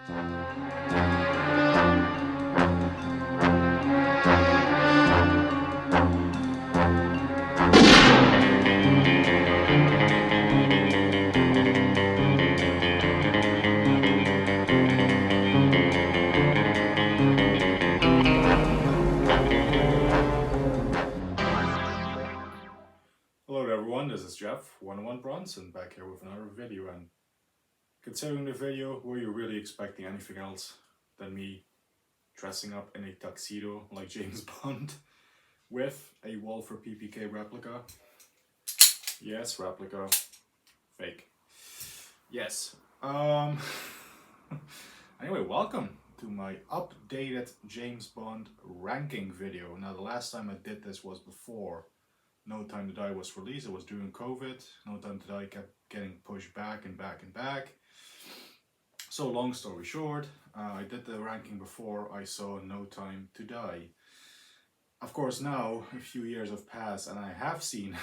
Hello everyone, this is Jeff, 101 Bronson, back here with another video, and considering the video, were you really expecting anything else than me dressing up in a tuxedo like James Bond with a Walther PPK replica? Yes, replica. Fake. Yes. Anyway, welcome to my updated James Bond ranking video. Now, the last time I did this was before No Time to Die was released. It was during COVID. No Time to Die kept getting pushed back and back and back. So long story short, I did the ranking before I saw No Time to Die. Of course, now a few years have passed and I have seen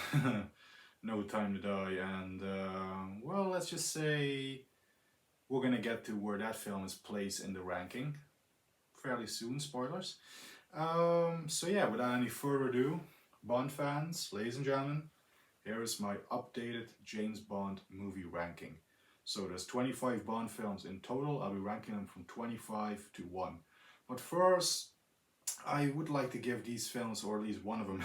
No Time to Die, and well, let's just say we're gonna get to where that film is placed in the ranking fairly soon. Spoilers. So yeah, without any further ado, Bond fans, ladies and gentlemen, here is my updated James Bond movie ranking. So there's 25 Bond films in total. I'll be ranking them from 25 to 1. But first, I would like to give these films, or at least one of them,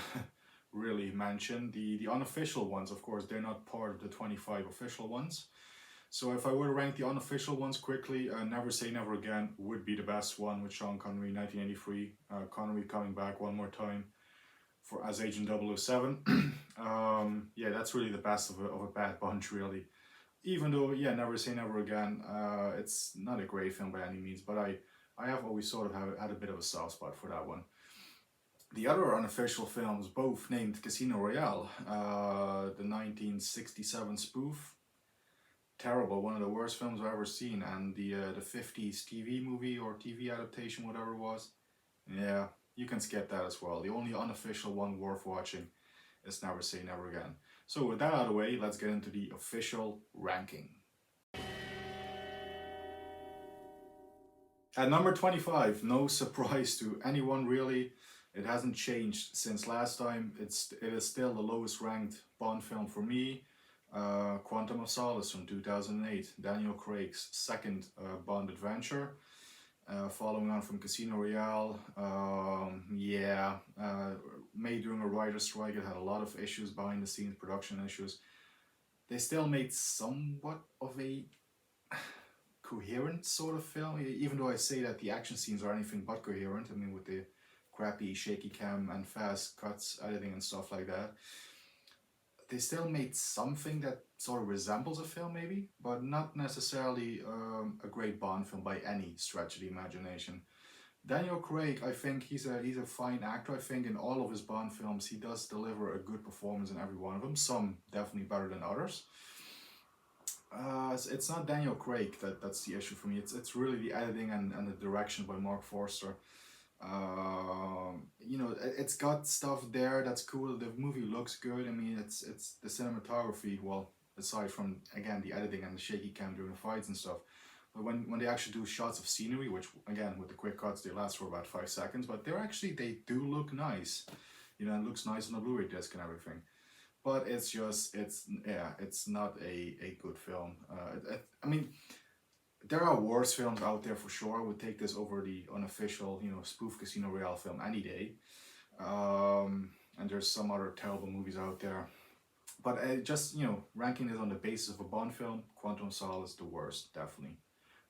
really mention. The unofficial ones, of course, they're not part of the 25 official ones. So if I were to rank the unofficial ones quickly, Never Say Never Again would be the best one with Sean Connery, 1983. Connery coming back one more time as Agent 007. Yeah, that's really the best of a bad bunch, really. Even though, yeah, Never Say Never Again, it's not a great film by any means, but I have always sort of had a bit of a soft spot for that one. The other unofficial films, both named Casino Royale, the 1967 spoof, terrible, one of the worst films I've ever seen, and the 50s TV movie or TV adaptation, whatever it was, yeah, you can skip that as well. The only unofficial one worth watching is Never Say Never Again. So with that out of the way, let's get into the official ranking. At number 25, no surprise to anyone really, it hasn't changed since last time. It is still the lowest ranked Bond film for me. Quantum of Solace from 2008, Daniel Craig's second Bond adventure. Following on from Casino Royale, made during a writer's strike. It had a lot of issues, behind the scenes production issues. They still made somewhat of a coherent sort of film, even though I say that the action scenes are anything but coherent. I mean, with the crappy shaky cam and fast cuts, editing and stuff like that. They still made something that sort of resembles a film maybe, but not necessarily a great Bond film by any stretch of the imagination. Daniel Craig, I think he's a fine actor. I think in all of his Bond films he does deliver a good performance in every one of them, some definitely better than others. It's not Daniel Craig that's the issue for me. It's really the editing and the direction by Mark Forster. You know, it's got stuff there that's cool. The movie looks good. I mean, it's the cinematography, well, aside from, again, the editing and the shaky cam during the fights and stuff, but when they actually do shots of scenery, which again with the quick cuts they last for about 5 seconds, but they do look nice. You know, it looks nice on the Blu-ray disc and everything. But it's not a good film. I mean, there are worse films out there for sure. I would take this over the unofficial, you know, spoof Casino Royale film any day. And there's some other terrible movies out there. But just, you know, ranking this on the basis of a Bond film, Quantum of Solace is the worst, definitely.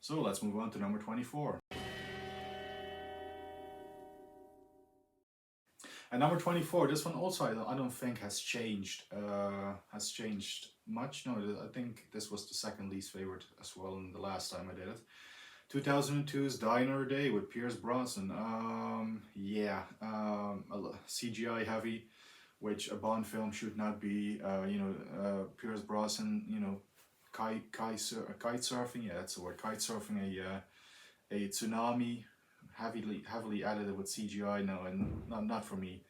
So let's move on to number 24. At number 24, this one also I don't think has changed much. No, I think this was the second least favorite as well in the last time I did it. 2002's Die Another Day with Pierce Brosnan. CGI heavy, which a Bond film should not be. Pierce Brosnan, you know, kite surfing. Yeah, that's the word. Kite surfing a tsunami. Heavily edited with CGI, no, and not for me.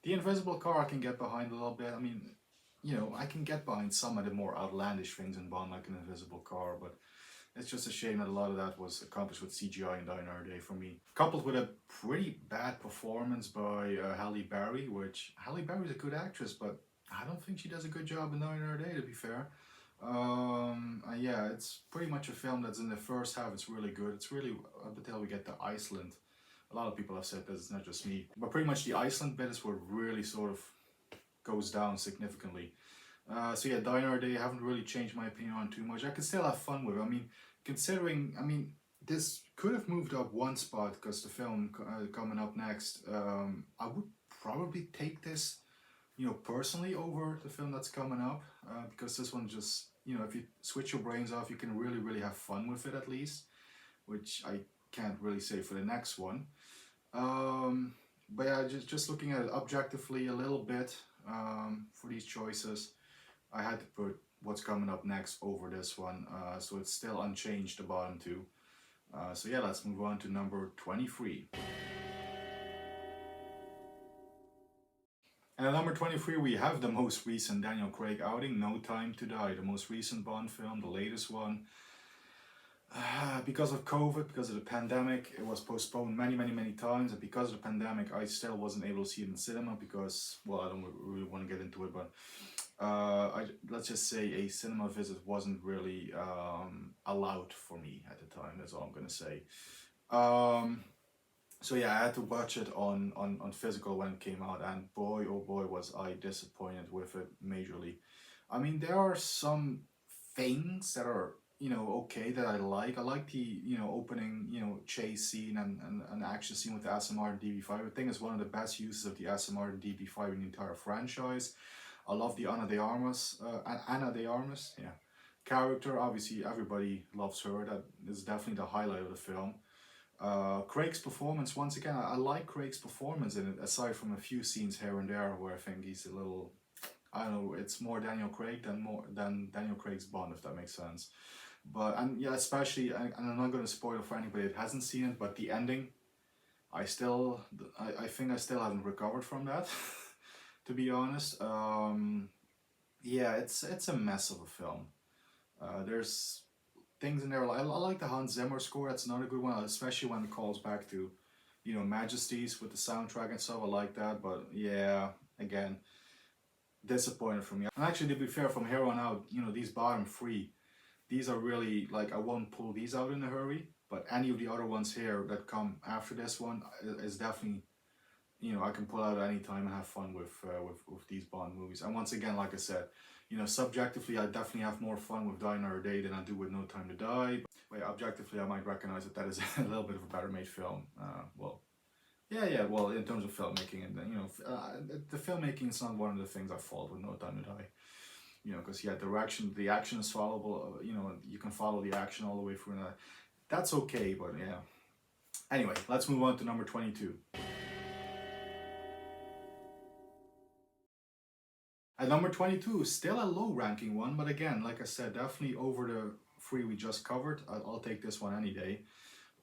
The invisible car I can get behind a little bit. I mean, you know, I can get behind some of the more outlandish things in Bond, like an invisible car, but It's just a shame that a lot of that was accomplished with CGI in Die Another Day for me. Coupled with a pretty bad performance by Halle Berry, which Halle Berry's a good actress, but I don't think she does a good job in Die Another Day, to be fair. Yeah, it's pretty much a film that's in the first half, it's really good. It's really up until we get to Iceland. A lot of people have said this, it's not just me. But pretty much the Iceland bit is where it really sort of goes down significantly. So yeah, Die Another Day, I haven't really changed my opinion on too much. I can still have fun with it. I mean, considering, this could have moved up one spot because the film coming up next, I would probably take this, personally over the film that's coming up, because this one just, if you switch your brains off, you can really, really have fun with it at least, which I can't really say for the next one. But yeah, just looking at it objectively a little bit, for these choices, I had to put what's coming up next over this one, so it's still unchanged, the bottom two. So yeah, let's move on to number 23. And at number 23 we have the most recent Daniel Craig outing, No Time to Die, the most recent Bond film, the latest one. Because of COVID, because of the pandemic, it was postponed many, many, many times, and because of the pandemic I still wasn't able to see it in cinema because, well, I don't really want to get into it, but let's just say a cinema visit wasn't really allowed for me at the time, that's all I'm gonna say. So yeah, I had to watch it on physical when it came out, and boy oh boy was I disappointed with it majorly. I mean, there are some things that are, okay, that I like. I like the, opening, chase scene and an action scene with the SMR and DB5. I think it's one of the best uses of the SMR and DB5 in the entire franchise. I love the Ana de Armas, yeah, character. Obviously, everybody loves her. That is definitely the highlight of the film. Craig's performance, once again, I like Craig's performance in it, aside from a few scenes here and there where I think he's a little, I don't know, it's more Daniel Craig than Daniel Craig's Bond, if that makes sense. But, and yeah, especially, and I'm not going to spoil it for anybody that hasn't seen it, but the ending, I think I still haven't recovered from that, to be honest. Yeah, it's a mess of a film. There's things in there, I like the Hans Zimmer score, that's another good one, especially when it calls back to, Majesties with the soundtrack and stuff, I like that, but yeah, again, disappointed for me. And actually, to be fair, from here on out, these bottom three, these are really, like, I won't pull these out in a hurry, but any of the other ones here that come after this one is definitely, I can pull out at any time and have fun with these Bond movies. And once again, like I said, subjectively, I definitely have more fun with Die Another Day than I do with No Time to Die. But yeah, objectively, I might recognize that is a little bit of a better made film. Well, well, in terms of filmmaking, and the filmmaking is not one of the things I fault with No Time to Die. Because yeah, the action is followable. You can follow the action all the way through, and that's okay. But yeah. Anyway, let's move on to number 22. At number 22, still a low ranking one, but again, like I said, definitely over the three we just covered. I'll take this one any day.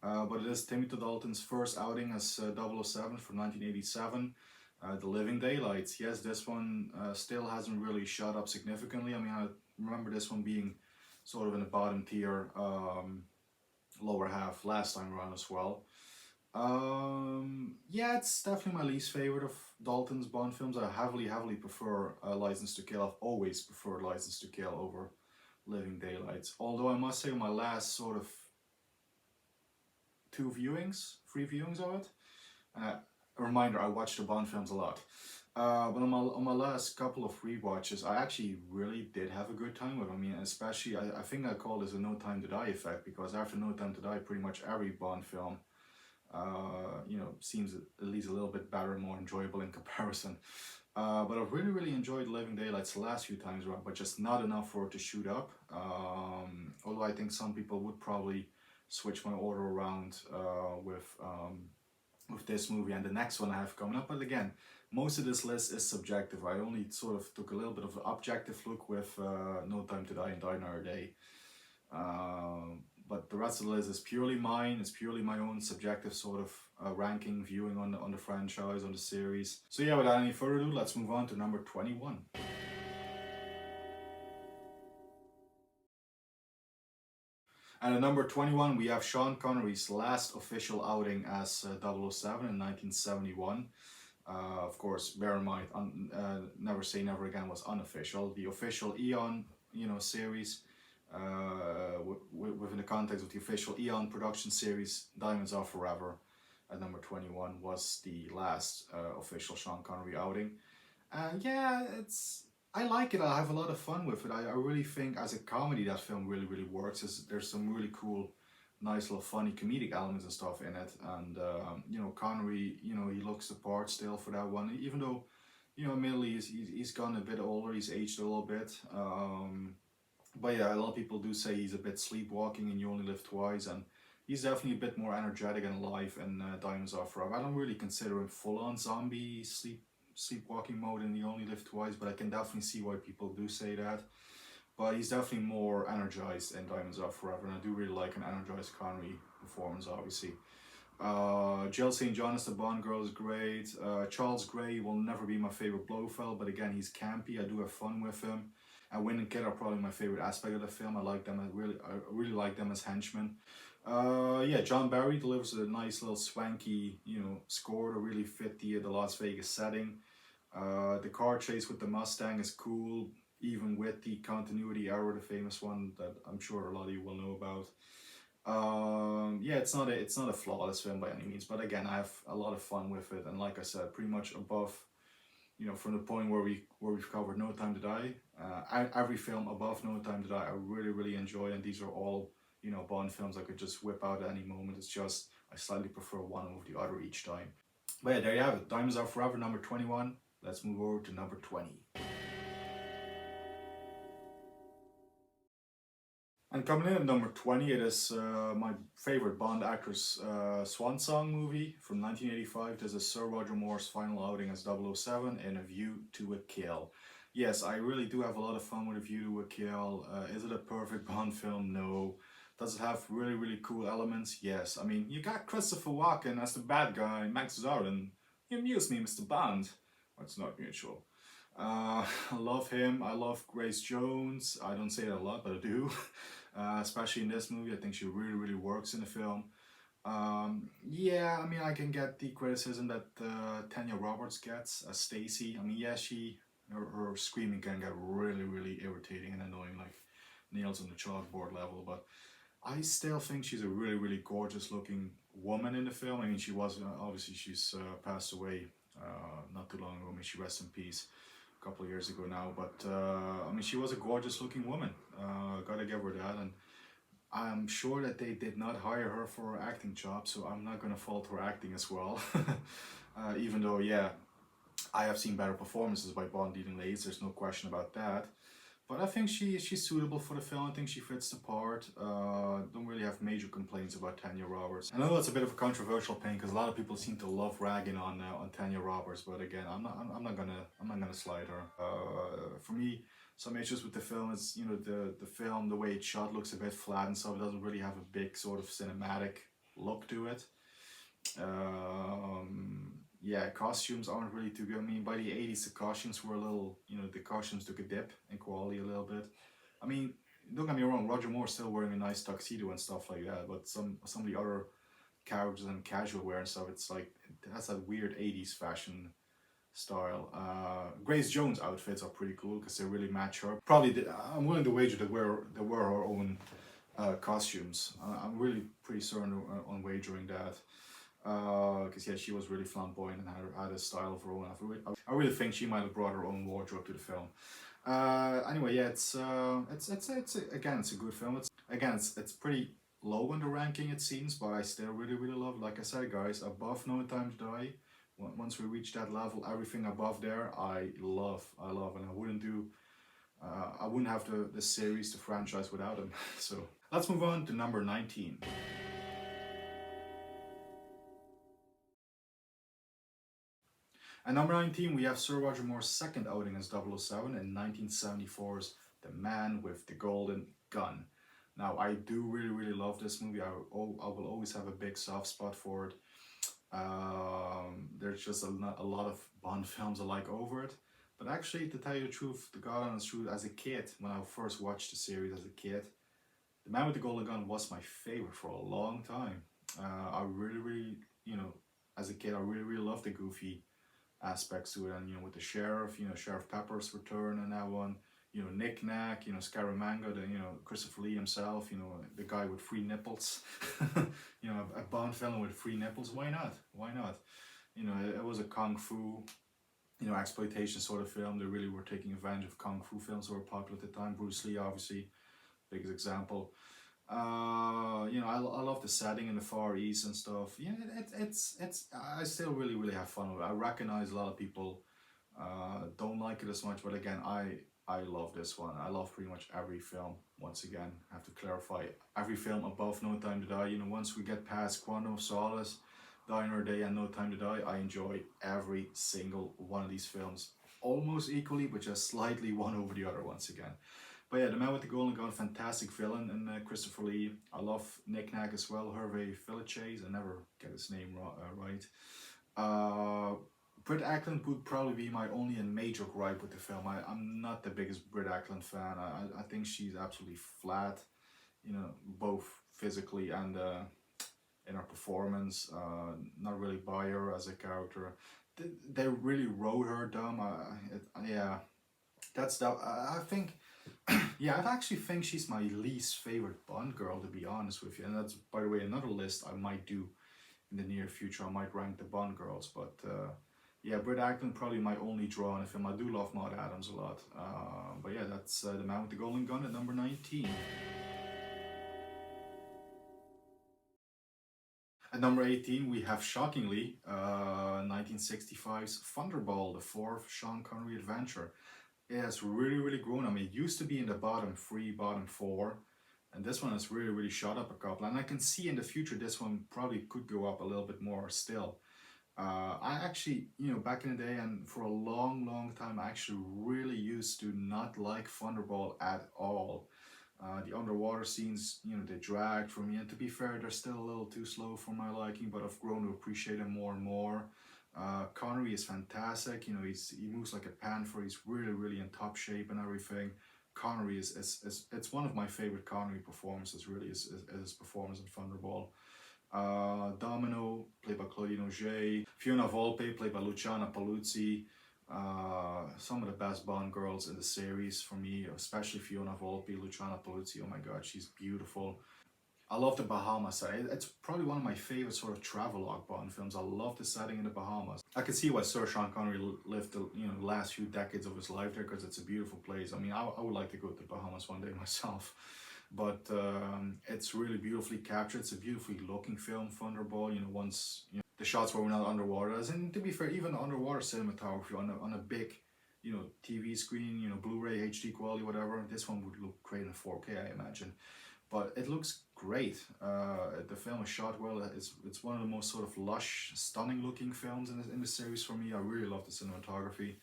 But it is Timothy Dalton's first outing as 007 from 1987. The Living Daylights. Yes, this one still hasn't really shot up significantly. I mean, I remember this one being sort of in the bottom tier, lower half last time around as well. Yeah, it's definitely my least favorite of Dalton's Bond films. I heavily prefer License to Kill. I've always preferred License to Kill over Living Daylights. Although I must say, my last sort of three viewings of it. A reminder, I watch the Bond films a lot. But on my last couple of rewatches, I actually really did have a good time with them. I mean, especially, I think I call this a No Time to Die effect, because after No Time to Die, pretty much every Bond film, seems at least a little bit better and more enjoyable in comparison. But I've really enjoyed Living Daylights the last few times around, but just not enough for it to shoot up. Although I think some people would probably switch my order around with this movie and the next one I have coming up. But again, most of this list is subjective. I only sort of took a little bit of an objective look with No Time to Die and Die Another Day. But the rest of the list is purely mine. It's purely my own subjective sort of ranking, viewing on the franchise, on the series. So yeah, without any further ado, let's move on to number 21. And at number 21, we have Sean Connery's last official outing as 007 in 1971. Of course, bear in mind, Never Say Never Again was unofficial. The official EON, series, within the context of the official EON Productions series, Diamonds Are Forever, at number 21, was the last official Sean Connery outing. Yeah, I like it. I have a lot of fun with it. I really think as a comedy that film really, really works. There's some really cool, nice little funny comedic elements and stuff in it. And, Connery, he looks the part still for that one. Even though, admittedly, he's gone a bit older. He's aged a little bit. But yeah, a lot of people do say he's a bit sleepwalking and You Only Live Twice. And he's definitely a bit more energetic and alive in Diamonds Are Forever. I don't really consider him full-on zombie sleepwalking mode in You Only Live Twice, but I can definitely see why people do say that. But he's definitely more energized in Diamonds Are Forever, and I do really like an energized Connery performance, obviously. Jill St. John as the Bond girl is great. Charles Gray will never be my favorite Blofeld, but again, he's campy. I do have fun with him. And Win and Kid are probably my favorite aspect of the film. I really like them as henchmen. Yeah, John Barry delivers a nice little swanky, score to really fit the Las Vegas setting. The car chase with the Mustang is cool, even with the continuity error, the famous one that I'm sure a lot of you will know about. Yeah, it's not a flawless film by any means, but again, I have a lot of fun with it, and like I said, pretty much above, from the point where we've covered No Time to Die, every film above No Time to Die I really enjoy, and these are all Bond films I could just whip out at any moment. It's just I slightly prefer one over the other each time. But yeah, there you have it. Diamonds Are Forever, number 21. Let's move over to number 20. And coming in at number 20, it is my favorite Bond actress swan song movie from 1985. This is Sir Roger Moore's final outing as 007 in A View to a Kill. Yes, I really do have a lot of fun with A View to a Kill. Is it a perfect Bond film? No. Does it have really cool elements? Yes. I mean, you got Christopher Walken as the bad guy, Max Zorin. You amuse me, Mr. Bond. It's not mutual. I love him. I love Grace Jones. I don't say that a lot, but I do. Especially in this movie, I think she really works in the film. Yeah, I mean, I can get the criticism that Tanya Roberts gets as Stacy. I mean, yeah, her screaming can get really irritating and annoying, like nails on the chalkboard level. But I still think she's a really gorgeous looking woman in the film. I mean, she was obviously she's passed away not too long ago. I mean, she rests in peace a couple of years ago now. But I mean, she was a gorgeous looking woman. Gotta give her that. And I'm sure that they did not hire her for her acting job, so I'm not gonna fault her acting as well. Even though, yeah, I have seen better performances by Bond leading ladies. There's no question about that. But I think she's suitable for the film. I think she fits the part. Don't really have major complaints about Tanya Roberts. I know it's a bit of a controversial thing because a lot of people seem to love ragging on Tanya Roberts. But again, I'm not gonna slide her. For me, some issues with the film is the film, the way it's shot looks a bit flat and stuff. It doesn't really have a big sort of cinematic look to it. Yeah, costumes aren't really too good. I mean, by the 80s, the costumes were a little, the costumes took a dip in quality a little bit. I mean, don't get me wrong, Roger Moore's still wearing a nice tuxedo and stuff like that, but some of the other characters and casual wear and stuff, it's like, it has that weird 80s fashion style. Grace Jones outfits are pretty cool because they really match her. Probably, I'm willing to wager that they were her own costumes. I'm really pretty certain on wagering that. Because yeah, she was really flamboyant and had a style of her own. I really think she might have brought her own wardrobe to the film. Anyway, yeah, it's a good film. It's pretty low in the ranking it seems, but I still really love it. Like I said, guys, above No Time to Die. Once we reach that level, everything above there, I love, and I wouldn't have the series, the franchise without them. So let's move on to number 19. At number 19, we have Sir Roger Moore's second outing as 007 in 1974's The Man with the Golden Gun. Now, I do really love this movie. I will always have a big soft spot for it. There's just a lot of Bond films I like over it. But actually, to tell you the truth, the God honest truth, as a kid, when I first watched the series as a kid, The Man with the Golden Gun was my favorite for a long time. I really, really, you know, as a kid, I really, really loved the goofy aspects to it, and with the sheriff, Sheriff Pepper's return and that one, Nick Nack, Scaramanga, the Christopher Lee himself, the guy with free nipples, a Bond villain with free nipples. Why not? Why not? It was a kung fu, exploitation sort of film. They really were taking advantage of kung fu films that were popular at the time. Bruce Lee, obviously, biggest example. I love the setting in the Far East and stuff. It's I still really, really have fun with it. I recognize a lot of people don't like it as much, but again, I love this one. I love pretty much every film. Once again, I have to clarify, every film above No Time to Die. Once we get past Quantum of Solace, Die Another Day, and No Time to Die, I enjoy every single one of these films almost equally, but just slightly one over the other once again. But yeah, The Man with the Golden Gun, fantastic villain, and Christopher Lee. I love Nick Nack as well, Hervé Villechaize. I never get his name right. Britt Eklund would probably be my only and major gripe with the film. I'm not the biggest Britt Eklund fan. I think she's absolutely flat, both physically and in her performance. Not really buy her as a character. They really wrote her dumb. Yeah, that's that. I think. Yeah, I actually think she's my least favorite Bond girl, to be honest with you. And that's, by the way, another list I might do in the near future. I might rank the Bond girls. But yeah, Britt Eklund probably my only draw in the film. I do love Maud Adams a lot. But yeah, that's The Man with the Golden Gun at number 19. At number 18, we have, shockingly, 1965's Thunderball, the fourth Sean Connery adventure. It has really, really grown. I mean, it used to be in the bottom 3, bottom 4, and this one has really, really shot up a couple. And I can see in the future this one probably could go up a little bit more still. I actually, back in the day and for a long, long time, I actually really used to not like Thunderball at all. The underwater scenes, they dragged for me. And to be fair, they're still a little too slow for my liking, but I've grown to appreciate them more and more. Connery is fantastic. He moves like a panther. He's really, really in top shape and everything. Connery is it's one of my favorite Connery performances. Really, is his performance in Thunderball. Domino, played by Claudine Auger. Fiona Volpe, played by Luciana Paluzzi. Some of the best Bond girls in the series for me, especially Fiona Volpe, Luciana Paluzzi. Oh my God, she's beautiful. I love the Bahamas. It's probably one of my favorite sort of travelogue Bond films. I love the setting in the Bahamas. I can see why Sir Sean Connery lived the last few decades of his life there, because it's a beautiful place. I mean, I would like to go to the Bahamas one day myself. But it's really beautifully captured. It's a beautifully looking film, Thunderball. Once the shots where we're not underwater, as in, to be fair, even underwater cinematography on a big TV screen, Blu-ray, HD quality, whatever. This one would look great in 4K, I imagine. But it looks great. The film is shot well. It's one of the most sort of lush, stunning looking films in the series for me. I really love the cinematography.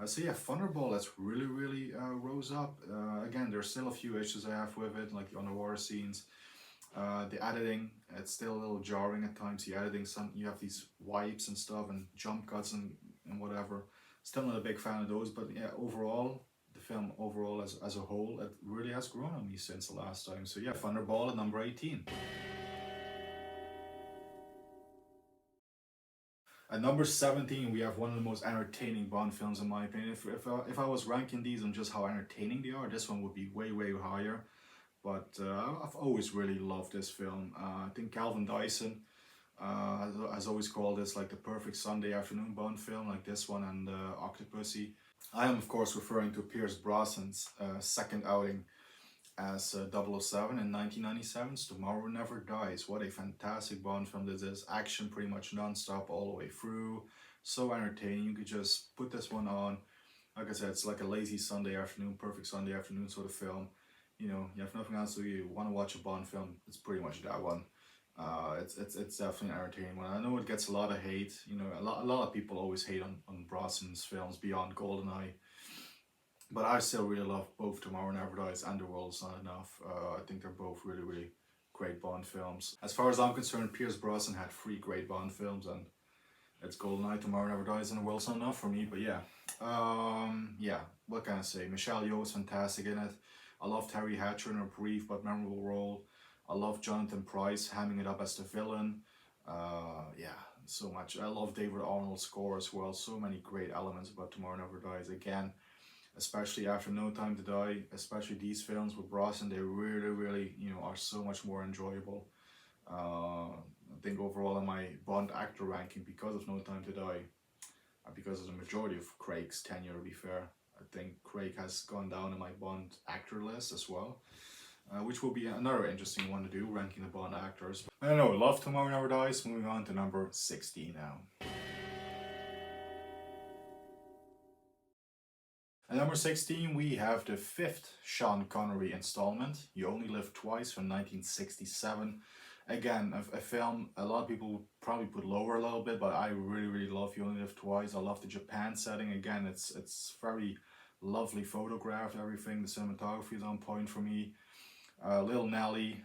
So yeah, Thunderball has really, really rose up. Again, there's still a few issues I have with it, like the underwater scenes. The editing, it's still a little jarring at times. The editing, you have these wipes and stuff and jump cuts and whatever. Still not a big fan of those, but yeah, overall, the film overall as a whole, it really has grown on me since the last time. So yeah, Thunderball at number 18. At number 17, we have one of the most entertaining Bond films in my opinion. If I was ranking these on just how entertaining they are, this one would be way, way higher. But I've always really loved this film. I think Calvin Dyson has always called this like the perfect Sunday afternoon Bond film, like this one and Octopussy. I am, of course, referring to Pierce Brosnan's second outing as 007 in 1997's Tomorrow Never Dies. What a fantastic Bond film this is. Action pretty much non-stop all the way through. So entertaining. You could just put this one on. Like I said, it's like a lazy Sunday afternoon, perfect Sunday afternoon sort of film. You have nothing else to do, you want to watch a Bond film, it's pretty much that one. It's definitely an entertaining one. I know it gets a lot of hate. A lot of people always hate on Brosnan's films beyond GoldenEye. But I still really love both Tomorrow Never Dies and The World's Not Enough. I think they're both really, really great Bond films. As far as I'm concerned, Pierce Brosnan had 3 great Bond films, and it's GoldenEye, Tomorrow Never Dies, and The World's Not Enough for me. But yeah, yeah, what can I say? Michelle Yeoh is fantastic in it. I love Terry Hatcher in a brief but memorable role. I love Jonathan Pryce hamming it up as the villain. Yeah, so much. I love David Arnold's score as well. So many great elements about Tomorrow Never Dies. Again, especially after No Time to Die, especially these films with Brosnan, they really, really, are so much more enjoyable. I think overall in my Bond actor ranking, because of No Time to Die, because of the majority of Craig's tenure, to be fair, I think Craig has gone down in my Bond actor list as well. Which will be another interesting one to do, ranking the Bond actors. I don't know, love Tomorrow Never Dies. Moving on to number 16 now. At number 16, we have the fifth Sean Connery installment, You Only Live Twice, from 1967. Again, a film a lot of people would probably put lower a little bit, but I really, really love You Only Live Twice. I love the Japan setting. Again, it's very lovely photographed, everything. The cinematography is on point for me. Little Nelly,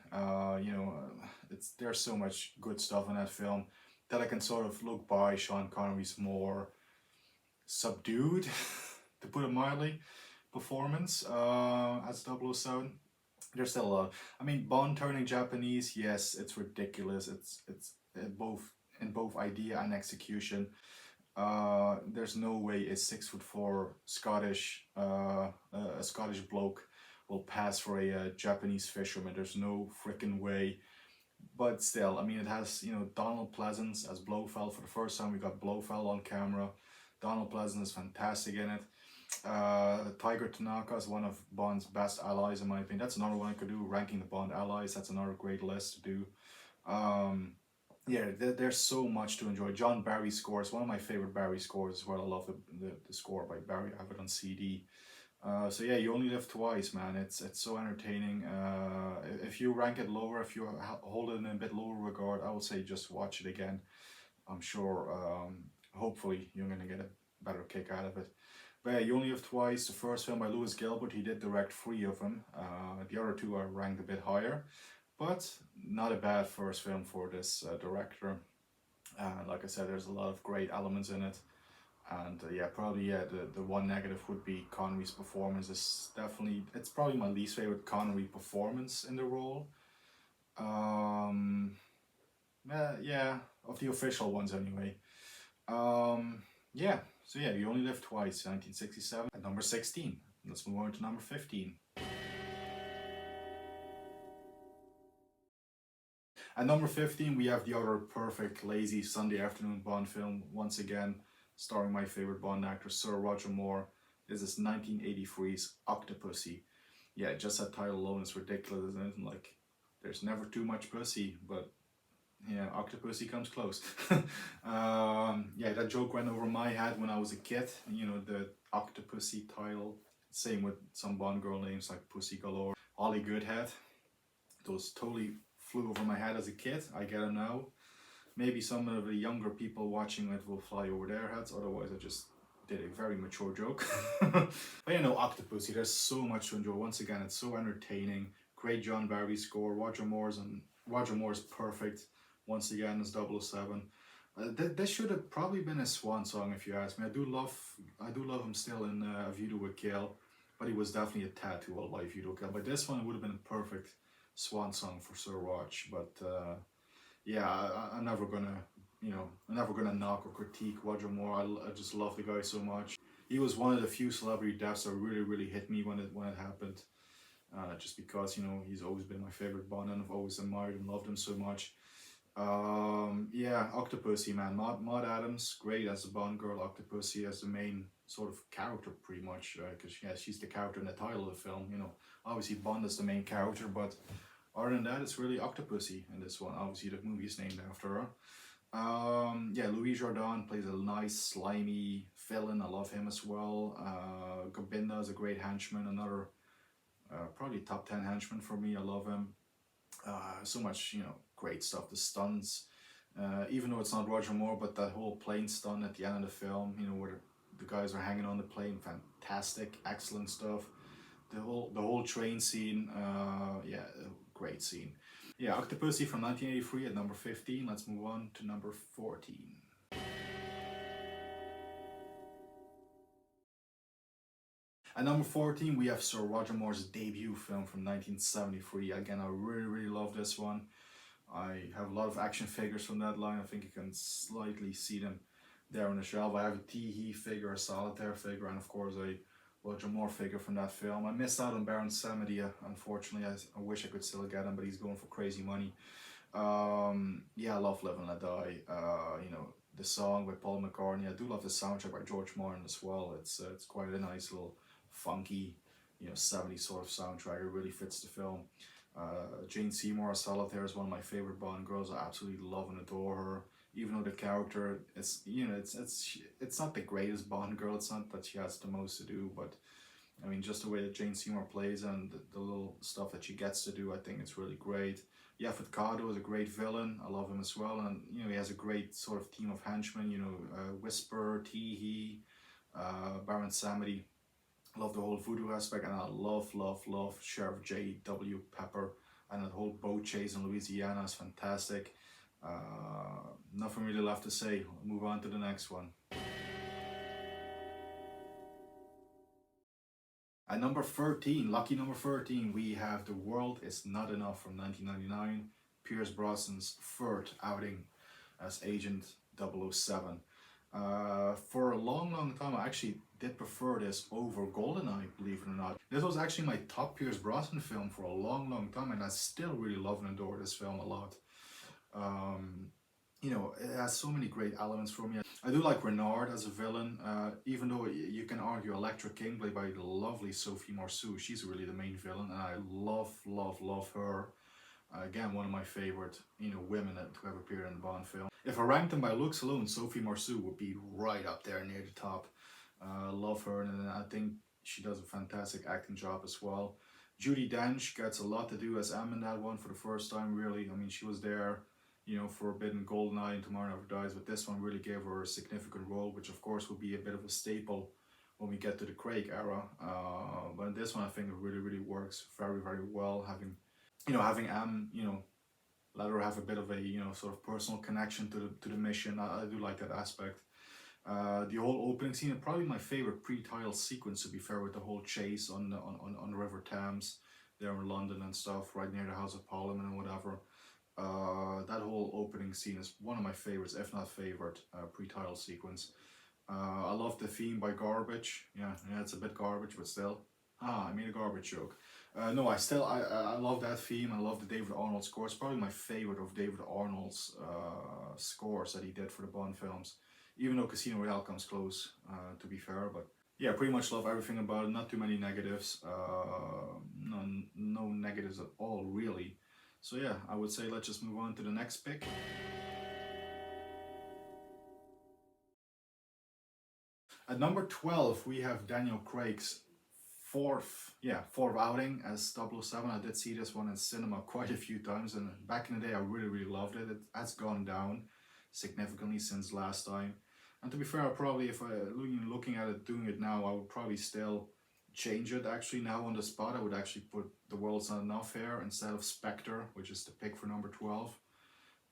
there's so much good stuff in that film that I can sort of look by Sean Connery's more subdued, to put it mildly, performance as 007. There's still a lot. I mean, Bond turning Japanese, yes, it's ridiculous. It's in both idea and execution. There's no way a 6'4" Scottish a Scottish bloke will pass for a Japanese fisherman. There's no freaking way. But still, I mean, it has, Donald Pleasance as Blofeld. For the first time, we got Blofeld on camera. Donald Pleasance is fantastic in it. Tiger Tanaka is one of Bond's best allies, in my opinion. That's another one I could do, ranking the Bond allies. That's another great list to do. Yeah, there's so much to enjoy. John Barry scores, one of my favorite Barry scores as well. I love the score by Barry. I have it on CD. So yeah, You Only Live Twice, man. It's so entertaining. If you rank it lower, if you hold it in a bit lower regard, I would say just watch it again. I'm sure, hopefully, you're gonna get a better kick out of it. But yeah, You Only Live Twice, the first film by Lewis Gilbert. He did direct 3 of them. The other 2 are ranked a bit higher, but not a bad first film for this director. Like I said, there's a lot of great elements in it. And the one negative would be Connery's performance. It's probably my least favorite Connery performance in the role. Of the official ones anyway. You Only Live Twice, 1967, at number 16. Let's move on to number 15. At number 15, we have the other perfect, lazy Sunday afternoon Bond film, once again, starring my favorite Bond actor, Sir Roger Moore. This is 1983's Octopussy. Yeah, just that title alone is ridiculous, isn't it? Like, there's never too much pussy, but yeah, Octopussy comes close. That joke went over my head when I was a kid. The Octopussy title. Same with some Bond girl names like Pussy Galore, Holly Goodhead. Those totally flew over my head as a kid. I get them now. Maybe some of the younger people watching it will fly over their heads. Otherwise, I just did a very mature joke. But Octopussy, there's so much to enjoy. Once again, it's so entertaining. Great John Barry score. Roger Moore's perfect. Once again, as 007. This should have probably been a swan song, if you ask me. I do love him still in A View to a Kill, but he was definitely a tad too old by A View to a Kill. But this one would have been a perfect swan song for Sir Rog. But I'm never gonna knock or critique Roger Moore. I just love the guy so much. He was one of the few celebrity deaths that really, really hit me when it happened. Just because he's always been my favorite Bond, and I've always admired and loved him so much. Octopussy, man. Maud Adams, great as the Bond girl. Octopussy as the main sort of character, pretty much, because she's the character in the title of the film. Obviously Bond is the main character, but other than that, it's really Octopussy in this one. Obviously, the movie is named after her. Louis Jourdan plays a nice, slimy villain. I love him as well. Gobinda is a great henchman. Another probably top 10 henchman for me. I love him. So much, great stuff. The stunts, even though it's not Roger Moore, but that whole plane stunt at the end of the film, where the guys are hanging on the plane, fantastic, excellent stuff. The whole train scene, great scene. Octopussy from 1983 at number 15. Let's move on to number 14. At number 14, we have Sir Roger Moore's debut film from 1973. Again, I really, really love this one. I have a lot of action figures from that line. I think you can slightly see them there on the shelf. I have a Tee figure, a Solitaire figure, and of course a Roger Moore figure from that film. I missed out on Baron Samedi, unfortunately. I wish I could still get him, but he's going for crazy money. Yeah, I love Live and Let Die. You know, the song by Paul McCartney. I do love the soundtrack by George Martin as well. It's quite a nice little funky, you know, 70s sort of soundtrack. It really fits the film. Jane Seymour Solitaire is one of my favorite Bond girls. I absolutely love and adore her. Even though the character is, you know, it's not the greatest Bond girl. It's not that she has the most to do, but I mean, just the way that Jane Seymour plays and the little stuff that she gets to do, I think it's really great. Yaphet Kotto is a great villain. I love him as well, and you know, he has a great sort of team of henchmen. You know, Whisper, Tee, Baron Samedi. I love the whole voodoo aspect, and I love Sheriff J.W. Pepper, and that whole boat chase in Louisiana is fantastic. Nothing really left to say. We'll move on to the next one. At number 13, lucky number 13, we have The World Is Not Enough from 1999, Pierce Brosnan's third outing as Agent 007. For a long time, I actually did prefer this over GoldenEye, believe it or not. This was actually my top Pierce Brosnan film for a long time, and I still really love and adore this film a lot. You know, it has so many great elements for me. I do like Renard as a villain, even though you can argue Electra King, played by the lovely Sophie Marceau. She's really the main villain, and I love her. Again, one of my favorite, you know, women to have appeared in a Bond film. If I ranked them by looks alone, Sophie Marceau would be right up there near the top. Love her, and I think she does a fantastic acting job as well. Judi Dench gets a lot to do as M in that one for the first time, really. I mean, she was there, you know, for a bit in GoldenEye and Tomorrow Never Dies, but this one really gave her a significant role, which of course will be a bit of a staple when we get to the Craig era. But in this one, I think it really works very well, having M, you know, let her have a bit of a, you know, sort of personal connection to the mission. I do like that aspect. The whole opening scene, and probably my favorite pre-title sequence, to be fair, with the whole chase on the River Thames there in London and stuff, right near the House of Parliament and whatever. That whole opening scene is one of my favorites, if not favorite, pre-title sequence. I love the theme by Garbage. Yeah, it's a bit garbage, but still. I made a garbage joke. No, I love that theme. I love the David Arnold score. It's probably my favorite of David Arnold's scores that he did for the Bond films. Even though Casino Royale comes close, to be fair. But yeah, pretty much love everything about it. Not too many negatives. No negatives at all, really. So yeah, I would say let's just move on to the next pick. At number 12, we have Daniel Craig's fourth outing as 007. I did see this one in cinema quite a few times, and back in the day I really loved it. It has gone down significantly since last time. And to be fair, probably if I looking at it, doing it now, I would probably still change it. Actually, now on the spot, I would actually put The World's Not Enough here instead of Spectre, which is the pick for number 12.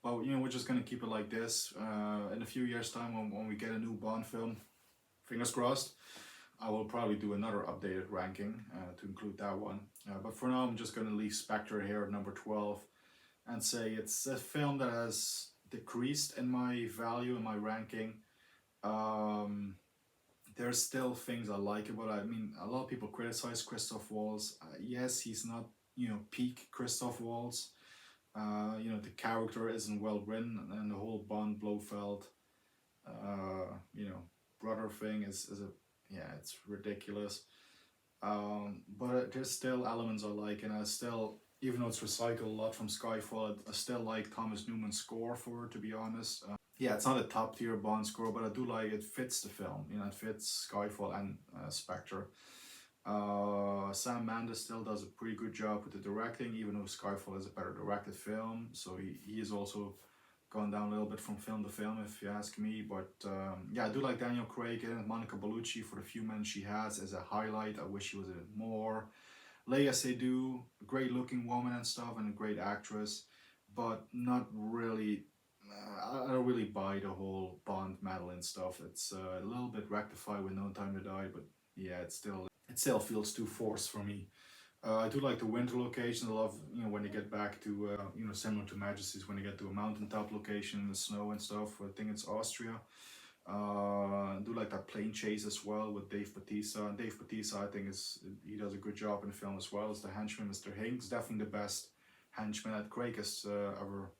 But you know, we're just gonna keep it like this. In a few years' time, when we get a new Bond film, fingers crossed, I will probably do another updated ranking to include that one. But for now, I'm just gonna leave Spectre here at number 12 and say it's a film that has decreased in my value in my ranking. There's still things I like about it. I mean, a lot of people criticize Christoph Waltz. Yes, he's not, you know, peak Christoph Waltz. You know, the character isn't well written, and the whole Bond Blofeld, you know, brother thing is it's ridiculous. But there's still elements I like, and I still, even though it's recycled a lot from Skyfall, I still like Thomas Newman's score for it, to be honest. Yeah, it's not a top tier Bond score, but I do like it. Fits the film, you know, it fits Skyfall and Spectre. Sam Mendes still does a pretty good job with the directing, even though Skyfall is a better directed film. So he is also gone down a little bit from film to film, if you ask me. But yeah, I do like Daniel Craig and Monica Bellucci for the few minutes she has as a highlight. I wish she was a bit more. Léa Seydoux, great looking woman and stuff, and a great actress, but not really. I don't really buy the whole Bond Madeline stuff. It's a little bit rectified with No Time to Die, but yeah, it's it still feels too forced for me. I do like the winter locations. I love, when they get back to, similar to Majesty's, when they get to a mountaintop location in the snow and stuff. I think it's Austria. I do like that plane chase as well with Dave Bautista. And Dave Bautista, I think, he does a good job in the film as well as the henchman, Mr. Hinks. Definitely the best henchman that Craig has ever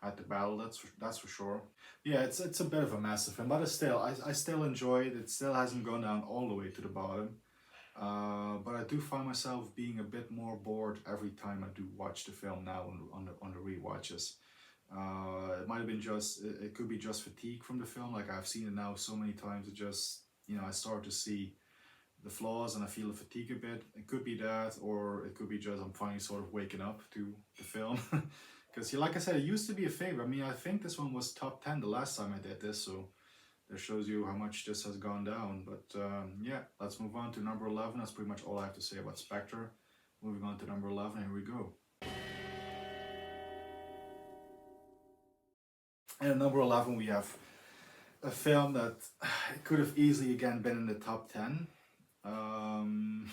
had to battle. That's for sure. Yeah, it's a bit of a massive film, but I still enjoy it. It still hasn't gone down all the way to the bottom. But I do find myself being a bit more bored every time I do watch the film now on the rewatches. It might have been it could be just fatigue from the film. Like I've seen it now so many times, it just, I start to see the flaws and I feel the fatigue a bit. It could be that, or it could be just I'm finally sort of waking up to the film. Because like I said, it used to be a favorite. I mean, I think this one was top 10 the last time I did this, so that shows you how much this has gone down. But yeah, let's move on to number 11. That's pretty much all I have to say about Spectre. Moving on to number 11, here we go. And at number 11, we have a film that could have easily again been in the top 10. And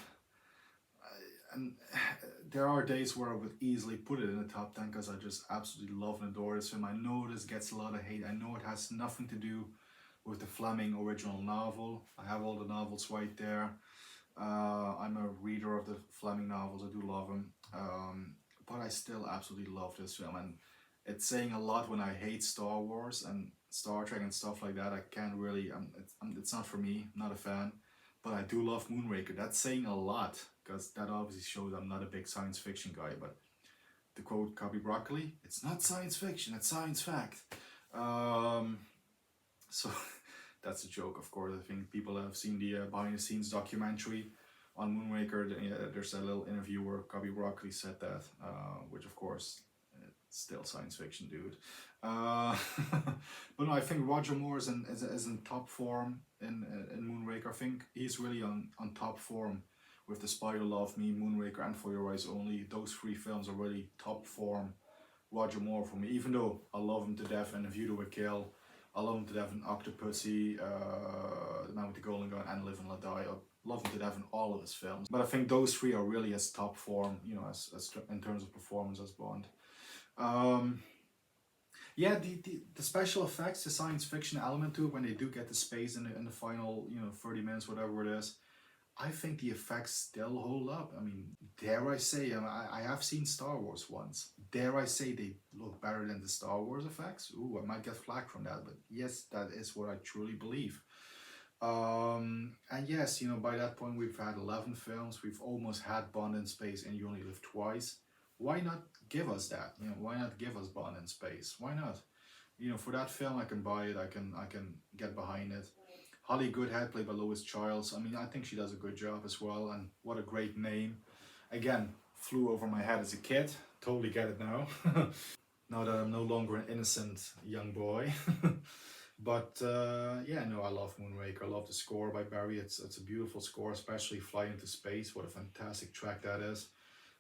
there are days where I would easily put it in the top 10 because I just absolutely love and adore this film. I know this gets a lot of hate. I know it has nothing to do with the Fleming original novel. I have all the novels right there. I'm a reader of the Fleming novels. I do love them. But I still absolutely love this film. And it's saying a lot when I hate Star Wars and Star Trek and stuff like that. I can't really, it's not for me. I'm not a fan. But I do love Moonraker. That's saying a lot because that obviously shows I'm not a big science fiction guy. But to quote Cubby Broccoli, it's not science fiction, it's science fact. So that's a joke, of course. I think people have seen the behind the scenes documentary on Moonraker. There's a little interview where Cubby Broccoli said that, which of course, it's still science fiction, dude. But no, I think Roger Moore is in top form in Moonraker. I think he's really on top form with The Spider Love Me, Moonraker, and For Your Eyes Only. Those three films are really top form Roger Moore for me, even though I love him to death in A View to a Kill. I love him to death in Octopussy, The Man with the Golden Gun, and Live and Let Die. I love him to death in all of his films. But I think those three are really his top form, as in terms of performance as Bond. Yeah, the special effects, the science fiction element to it, when they do get to space in the final, 30 minutes, whatever it is, I think the effects still hold up. I mean, dare I say, I have seen Star Wars once. Dare I say they look better than the Star Wars effects? Ooh, I might get flack from that, but yes, that is what I truly believe. And yes, by that point we've had 11 films. We've almost had Bond in space, and You Only Live Twice. Why not give us that? Why not give us Bond in space? Why not? For that film, I can buy it. I can get behind it. Holly Goodhead, played by Lois Childs. I mean, I think she does a good job as well, and what a great name. Again, flew over my head as a kid. Totally get it now. Now that I'm no longer an innocent young boy. But yeah, no, I love Moonraker. I love the score by Barry. It's a beautiful score, especially Fly Into Space. What a fantastic track that is.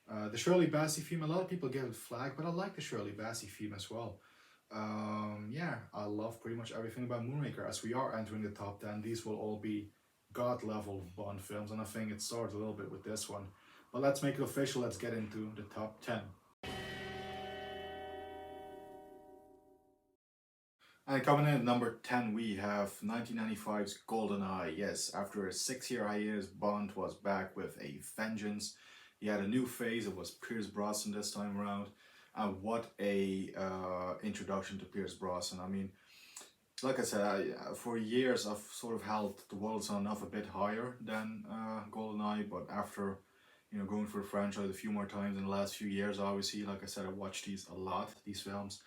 The Shirley Bassey theme, a lot of people give it flag, but I like the Shirley Bassey theme as well. Yeah, I love pretty much everything about Moonraker. As we are entering the top 10, these will all be God level Bond films, and I think it starts a little bit with this one. But let's make it official, let's get into the top 10. And coming in at number 10, we have 1995's GoldenEye. Yes, after a 6-year hiatus, Bond was back with a vengeance. He had a new phase. It was Pierce Brosnan this time around. And what a introduction to Pierce Brosnan. I mean, like I said, for years I've sort of held The World's Not Enough a bit higher than GoldenEye, but after going for the franchise a few more times in the last few years, obviously, like I said, I watched these a lot, these films.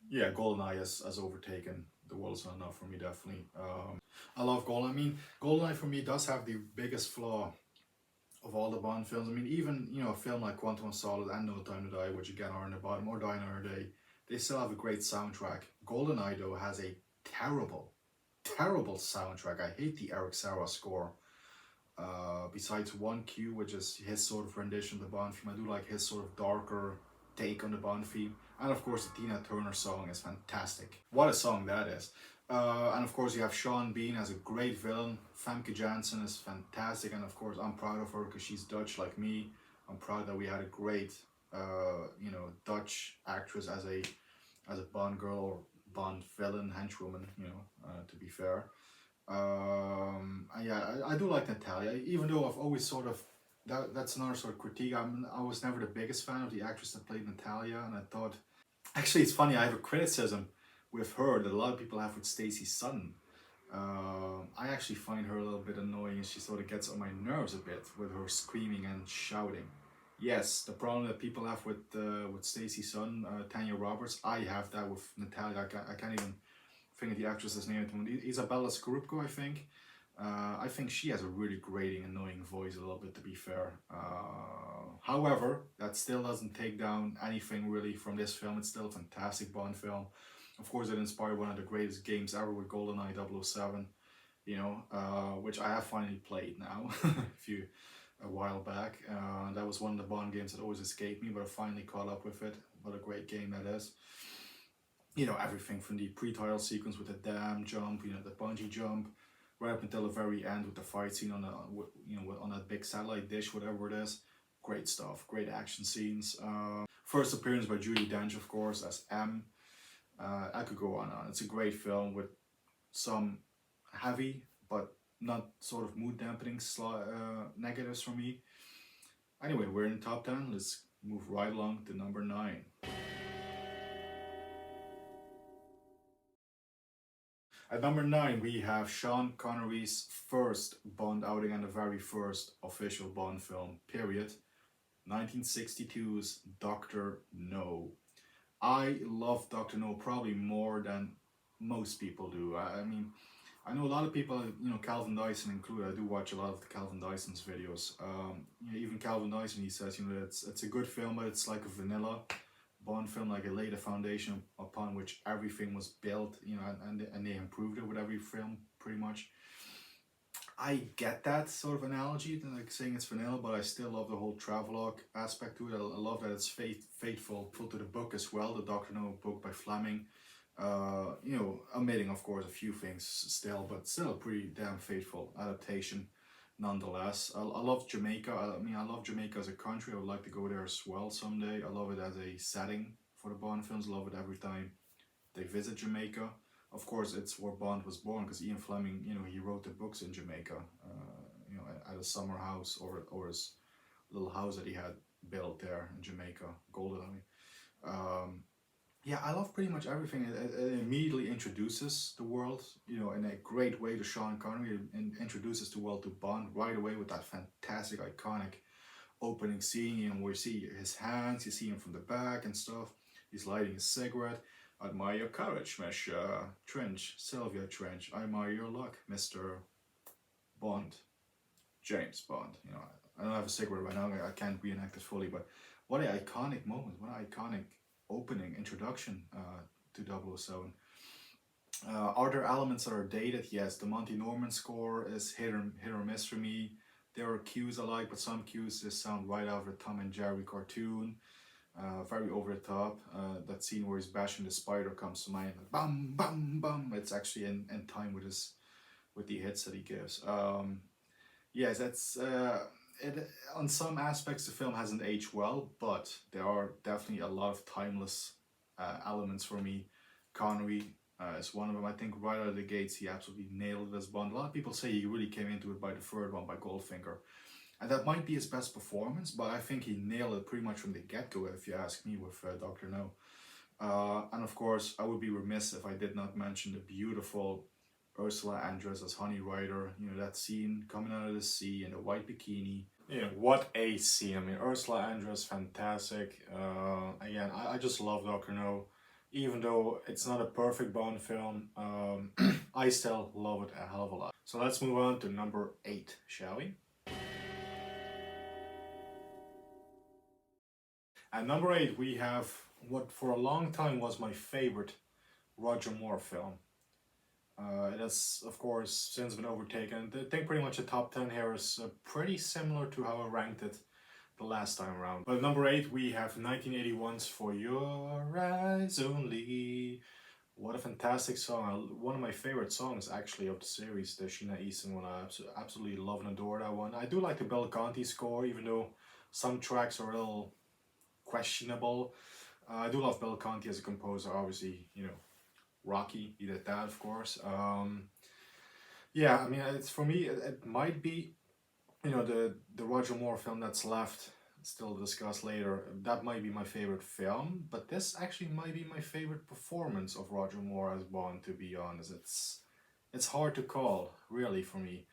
Yeah, GoldenEye has overtaken The World's Not Enough for me, definitely. I love GoldenEye. I mean, GoldenEye for me does have the biggest flaw of all the Bond films. I mean, even, a film like Quantum of Solace and No Time to Die, which again are in the bottom, or Die Another Day, they still have a great soundtrack. GoldenEye, though, has a terrible, terrible soundtrack. I hate the Eric Serra score. Besides 1Q, which is his sort of rendition of the Bond theme, I do like his sort of darker take on the Bond theme. And of course, the Tina Turner song is fantastic. What a song that is. And of course, you have Sean Bean as a great villain. Famke Janssen is fantastic, and of course, I'm proud of her because she's Dutch like me. I'm proud that we had a great, Dutch actress as a Bond girl or Bond villain, henchwoman. To be fair. Yeah, I do like Natalia, even though I've always sort of that's another sort of critique. I was never the biggest fan of the actress that played Natalia, and I thought actually it's funny. I have a criticism with her that a lot of people have with Stacey Sutton. I actually find her a little bit annoying, and she sort of gets on my nerves a bit with her screaming and shouting. Yes, the problem that people have with Stacey Sutton, Tanya Roberts, I have that with Natalia. I can't even think of the actress's name at the moment. Isabella Scorupco, I think. I think she has a really grating, annoying voice a little bit, to be fair. However, that still doesn't take down anything really from this film. It's still a fantastic Bond film. Of course, it inspired one of the greatest games ever with GoldenEye 007, which I have finally played now a while back. That was one of the Bond games that always escaped me, but I finally caught up with it. What a great game that is. Everything from the pre-title sequence with the dam jump, the bungee jump, right up until the very end with the fight scene on that big satellite dish, whatever it is. Great stuff, great action scenes. First appearance by Judi Dench, of course, as M. I could go on and on. It's a great film with some heavy but not sort of mood dampening negatives for me. Anyway, we're in the top 10. Let's move right along to number 9. At number 9, we have Sean Connery's first Bond outing and the very first official Bond film, period. 1962's Dr. No. I love Dr. No probably more than most people do. I mean, I know a lot of people, Calvin Dyson included. I do watch a lot of the Calvin Dyson's videos. Even Calvin Dyson, he says, it's a good film, but it's like a vanilla Bond film, like it laid a foundation upon which everything was built, and they improved it with every film, pretty much. I get that sort of analogy, like saying it's vanilla, but I still love the whole travelogue aspect to it. I love that it's faithful to the book as well, the Doctor No book by Fleming. Omitting of course a few things still, but still a pretty damn faithful adaptation nonetheless. I love Jamaica. I love Jamaica as a country. I would like to go there as well someday. I love it as a setting for the Bond films. I love it every time they visit Jamaica. Of course, it's where Bond was born because Ian Fleming, he wrote the books in Jamaica, at a summer house or his little house that he had built there in Jamaica, Golden. Yeah, I love pretty much everything. It immediately introduces the world, in a great way to Sean Connery, and introduces the world to Bond right away with that fantastic, iconic opening scene, where you see his hands, you see him from the back and stuff. He's lighting a cigarette. I admire your courage, Miss Trench, Sylvia Trench. I admire your luck, Mr. Bond, James Bond. I don't have a cigarette right now. I can't reenact it fully, but what an iconic moment! What an iconic opening introduction to 007. Are there elements that are dated? Yes, the Monty Norman score is hit or miss for me. There are cues I like, but some cues just sound right out of a Tom and Jerry cartoon. Very over the top. That scene where he's bashing the spider comes to mind. Like, bum bum bum. It's actually in time with the hits that he gives. Yes, that's it. On some aspects, the film hasn't aged well, but there are definitely a lot of timeless elements for me. Connery is one of them. I think right out of the gates, he absolutely nailed it as Bond. A lot of people say he really came into it by the third one, by Goldfinger. And that might be his best performance, but I think he nailed it pretty much from the get-go, if you ask me, with Dr. No. And of course, I would be remiss if I did not mention the beautiful Ursula Andress as Honey Rider. That scene coming out of the sea in the white bikini. What a scene. I mean, Ursula Andress, fantastic. Again, I just love Dr. No. Even though it's not a perfect Bond film, I still love it a hell of a lot. So let's move on to number 8, shall we? At number 8, we have what for a long time was my favorite Roger Moore film. It has, of course, since been overtaken. I think pretty much the top 10 here is pretty similar to how I ranked it the last time around. But at number 8, we have 1981's For Your Eyes Only, What a fantastic song. One of my favorite songs actually of the series, the Sheena Easton one. I absolutely love and adore that one. I do like the Bill Conti score, even though some tracks are a little questionable. I do love Bill Conti as a composer, obviously, you know, Rocky, he did that, of course. Yeah, I mean, it's for me, it might be, you know, the Roger Moore film that's left, still discuss later. That might be my favorite film, but this actually might be my favorite performance of Roger Moore as Bond. To be honest, it's hard to call, really, for me.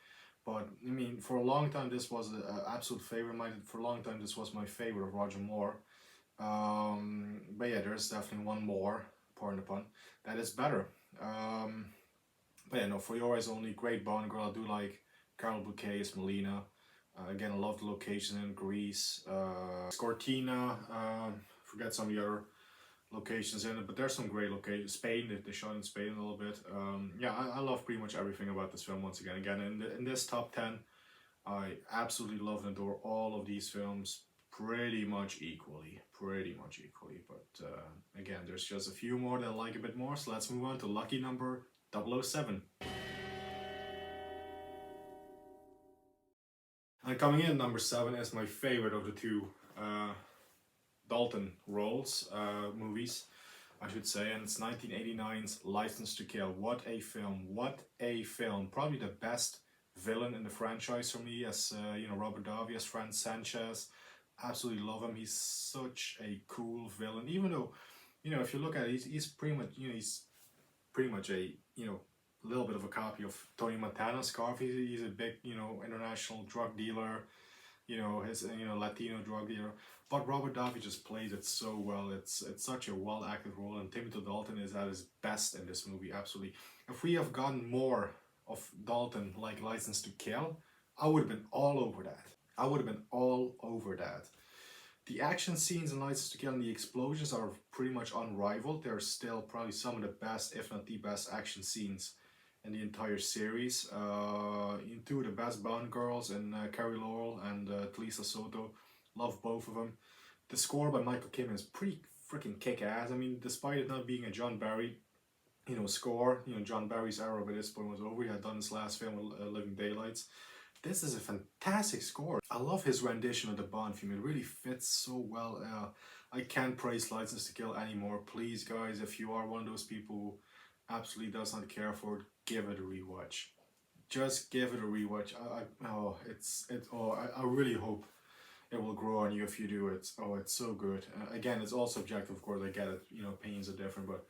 But I mean, for a long time, this was an absolute favorite. For a long time, this was my favorite of Roger Moore. But yeah, there's definitely one more, pardon the pun, that is better. Um, but yeah, no, For Your Eyes Only, great Bond girl. I do like Carol Bouquet as Melina. Again, I love the location in Greece. Scortina, forget some of the other locations in it, but there's some great locations. Spain, they shot in Spain a little bit. Yeah, I love pretty much everything about this film once again. Again, in this top 10, I absolutely love and adore all of these films pretty much equally. Pretty much equally. But again, there's just a few more that I like a bit more, so let's move on to lucky number 007. And coming in number 7 is my favorite of the two Dalton roles, movies, I should say, and it's 1989's License to Kill. What a film! What a film! Probably the best villain in the franchise for me, as you know, Robert Davi as Frank Sanchez. Absolutely love him. He's such a cool villain. Even though, you know, if you look at it, he's pretty much, you know, he's pretty much a, you know, a little bit of a copy of Tony Montana's Scarf. He's a big, you know, international drug dealer, you know, his, you know, Latino drug dealer. But Robert Davi just plays it so well. It's such a well acted role, and Timothy Dalton is at his best in this movie. Absolutely. If we have gotten more of Dalton like License to Kill, I would have been all over that. I would have been all over that. The action scenes in License to Kill and the explosions are pretty much unrivaled. They're still probably some of the best, if not the best, action scenes in the entire series. Two of the best Bond girls in Carrie Laurel and Talisa Soto. Love both of them. The score by Michael Kamen is pretty freaking kick-ass. I mean, despite it not being a John Barry, you know, score, you know, John Barry's era by this point was over. He had done his last film with Living Daylights. This is a fantastic score. I love his rendition of the Bond theme. It really fits so well. I can't praise License to Kill anymore. Please, guys, if you are one of those people who absolutely does not care for it, give it a rewatch. Just give it a rewatch. I really hope it will grow on you if you do it. Oh, it's so good. Again, it's all subjective, of course. I get it. You know, opinions are different, but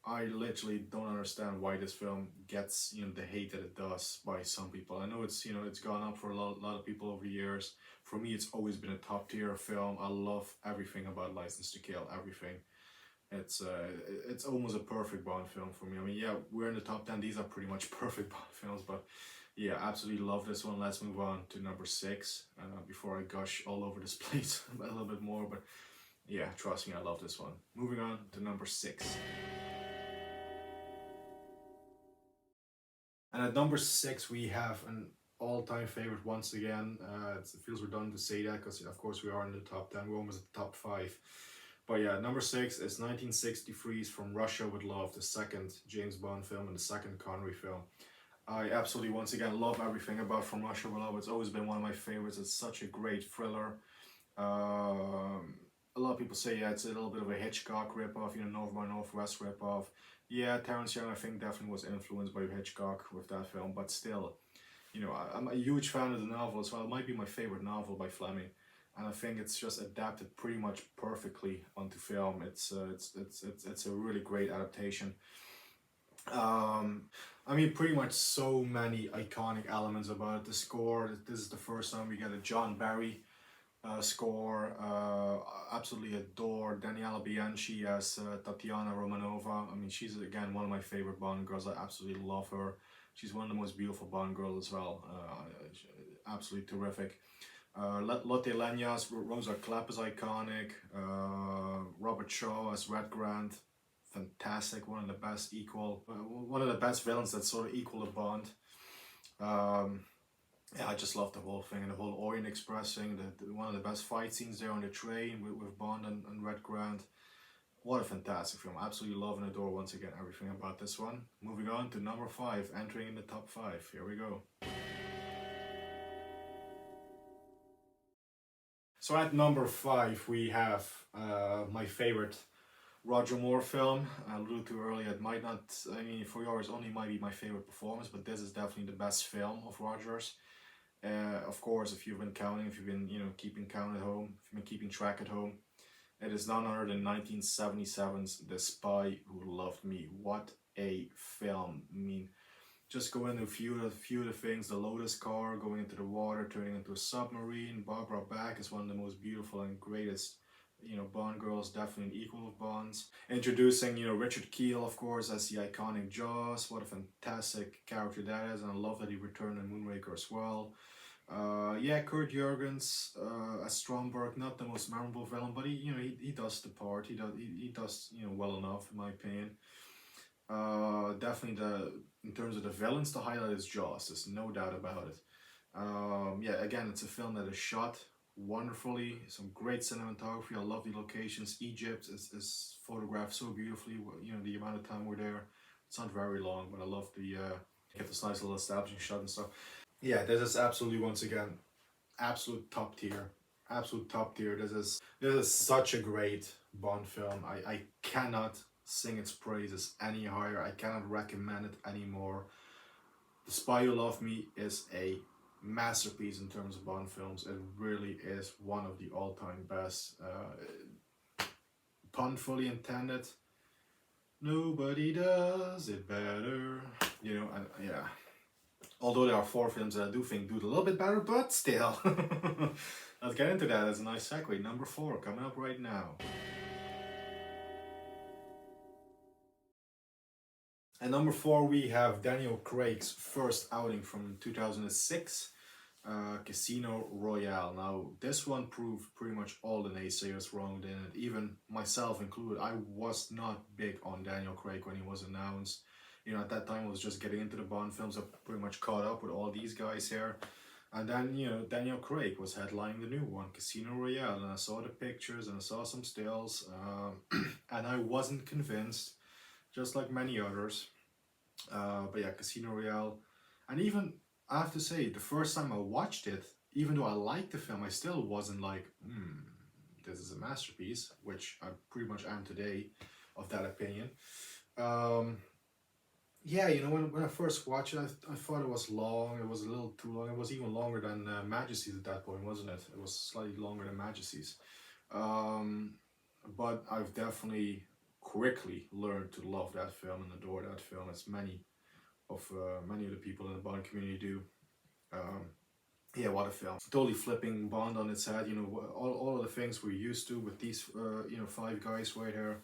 I literally don't understand why this film gets, you know, the hate that it does by some people. I know it's, you know, it's gone up for a lot of people over the years. For me, it's always been a top tier film. I love everything about License to Kill. Everything. It's almost a perfect Bond film for me. I mean, yeah, we're in the top 10. These are pretty much perfect Bond films, but yeah, absolutely love this one. Let's move on to number 6 before I gush all over this place a little bit more. But yeah, trust me, I love this one. Moving on to number 6. And at number 6, we have an all-time favorite once again. It feels redundant to say that because, of course, we are in the top 10. We're almost at the top 5. But yeah, number 6 is 1963's From Russia with Love, the second James Bond film and the second Connery film. I absolutely, once again, love everything about From Russia with Love. It's always been one of my favorites. It's such a great thriller. A lot of people say, yeah, it's a little bit of a Hitchcock ripoff, you know, North by Northwest ripoff. Yeah, Terrence Young, I think, definitely was influenced by Hitchcock with that film, but still, you know, I'm a huge fan of the novel as well. It might be my favorite novel by Fleming, and I think it's just adapted pretty much perfectly onto film. It's a really great adaptation. I mean, pretty much so many iconic elements about it. The score, this is the first time we get a John Barry score. Absolutely adore Daniela Bianchi as Tatiana Romanova. I mean, she's again one of my favorite Bond girls. I absolutely love her. She's one of the most beautiful Bond girls as well. Absolutely terrific. Lotte Lenya, Rosa Klepp is iconic. Robert Shaw as Red Grant, fantastic. One of the best one of the best villains that sort of equal a Bond. Yeah, I just love the whole thing and the whole Orient Express thing. One of the best fight scenes there on the train with Bond and Red Grant. What a fantastic film. Absolutely love and adore once again everything about this one. Moving on to number 5, entering in the top 5. Here we go. So at number 5 we have my favorite Roger Moore film. I alluded to earlier, it might not, I mean, For Yours Only might be my favorite performance, but this is definitely the best film of Roger's. Of course, if you've been counting, if you've been, keeping count at home, if you've been keeping track at home, it is none other than 1977's The Spy Who Loved Me. What a film. I mean, just go into a few of the things, the Lotus car going into the water, turning into a submarine. Barbara Bach is one of the most beautiful and greatest, Bond girls, definitely an equal of Bonds. Introducing, Richard Kiel, of course, as the iconic Jaws. What a fantastic character that is, and I love that he returned in Moonraker as well. Yeah, Kurt Jurgens as Stromberg, not the most memorable villain, but he does the part. He does well enough in my opinion. Definitely in terms of the villains, the highlight is Jaws. There's no doubt about it. Yeah, again, it's a film that is shot wonderfully. Some great cinematography. I love the locations. Egypt is photographed so beautifully. The amount of time we're there. It's not very long, but I love the get this nice little establishing shot and stuff. Yeah, this is absolutely, once again, absolute top tier. Absolute top tier. This is such a great Bond film. I cannot sing its praises any higher. I cannot recommend it anymore. The Spy Who Loved Me is a masterpiece in terms of Bond films. It really is one of the all-time best. Pun fully intended. Nobody does it better. And yeah. Although there are 4 films that I do think do it a little bit better, but still. Let's get into that as a nice segue. Number 4, coming up right now. At number 4, we have Daniel Craig's first outing from 2006, Casino Royale. Now, this one proved pretty much all the naysayers wrong in it, even myself included. I was not big on Daniel Craig when he was announced. At that time I was just getting into the Bond films. I pretty much caught up with all these guys here. And then, Daniel Craig was headlining the new one, Casino Royale, and I saw the pictures and I saw some stills, and I wasn't convinced, just like many others. But yeah, Casino Royale. And even, I have to say, the first time I watched it, even though I liked the film, I still wasn't like, this is a masterpiece, which I pretty much am today, of that opinion. Yeah, when I first watched it, I thought it was long. It was a little too long. It was even longer than Majesty's at that point, wasn't it? It was slightly longer than Majesty's. But I've definitely quickly learned to love that film and adore that film, as many of the people in the Bond community do. Yeah, what a film. Totally flipping Bond on its head. All of the things we're used to with these 5 guys right here,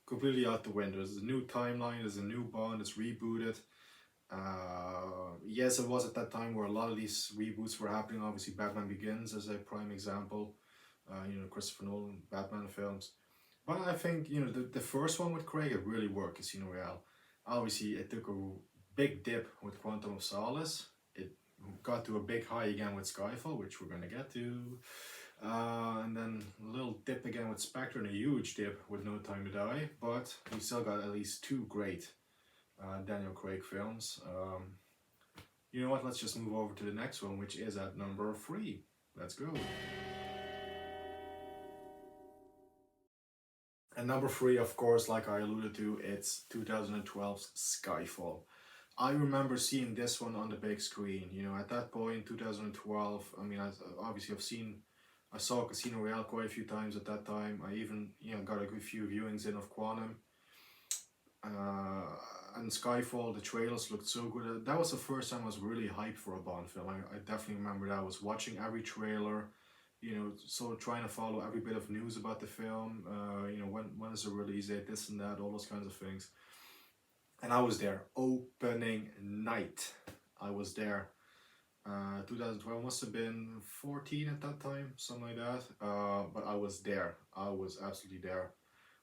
completely out the window. There's a new timeline, there's a new Bond, it's rebooted. Yes, it was at that time where a lot of these reboots were happening. Obviously, Batman Begins is a prime example. Christopher Nolan, Batman films. But I think, the first one with Craig, it really worked, Casino Royale. Obviously, it took a big dip with Quantum of Solace. It got to a big high again with Skyfall, which we're going to get to. And then a little dip again with Spectre and a huge dip with No Time to Die. But we still got at least 2 great Daniel Craig films. You know what, let's just move over to the next one, which is at number 3. Let's go. And number 3, of course, like I alluded to, it's 2012's Skyfall. I remember seeing this one on the big screen. At that point, 2012, I mean, obviously I saw Casino Royale quite a few times at that time. I even, got a good few viewings in of Quantum. And Skyfall, the trailers looked so good. That was the first time I was really hyped for a Bond film. I definitely remember that. I was watching every trailer, sort of trying to follow every bit of news about the film. When is the release date, this and that, all those kinds of things. And I was there, opening night. I was there. 2012 must have been 14 at that time, something like that. But I was there. I was absolutely there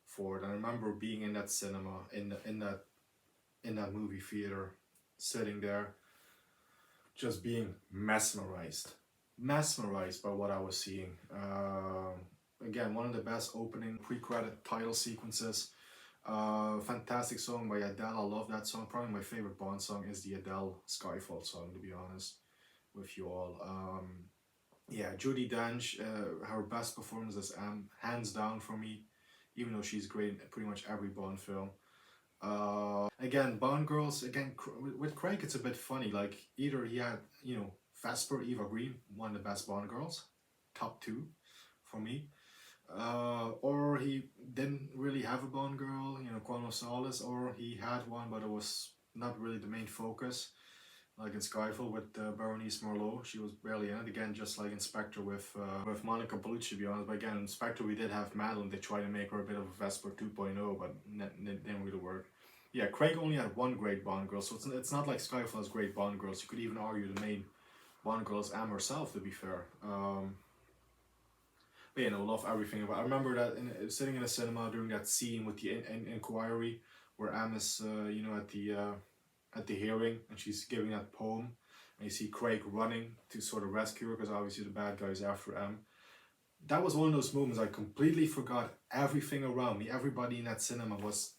for it. And I remember being in that cinema, in that movie theater, sitting there, just being mesmerized by what I was seeing. again, one of the best opening pre-credit title sequences. Fantastic song by Adele. I love that song. Probably my favorite Bond song is the Adele Skyfall song, to be honest with you all. Yeah, Judi Dench, her best performance as M, hands down for me, even though she's great in pretty much every Bond film. Again, Bond girls, again, with Craig, it's a bit funny. Like, either he had, you know, Vesper, Eva Green, one of the best Bond girls, top two for me. Or he didn't really have a Bond girl, you know, Quantum of Solace, or he had one, but it was not really the main focus. Like in Skyfall with Berenice Merlot, she was barely in it. Again, just like in Spectre with Monica Bellucci, to be honest. But again, in Spectre we did have Madeline. They tried to make her a bit of a Vesper 2.0, but it didn't really work. Yeah, Craig only had one great Bond girl, so it's not like Skyfall has great Bond girls. You could even argue the main Bond girl is Am herself, to be fair. But you know, love everything about. I remember that sitting in a cinema during that scene with the inquiry, where Am is, you know, at the hearing, and she's giving that poem, and you see Craig running to sort of rescue her because obviously the bad guy's after M. That was one of those moments I completely forgot everything around me. Everybody in that cinema was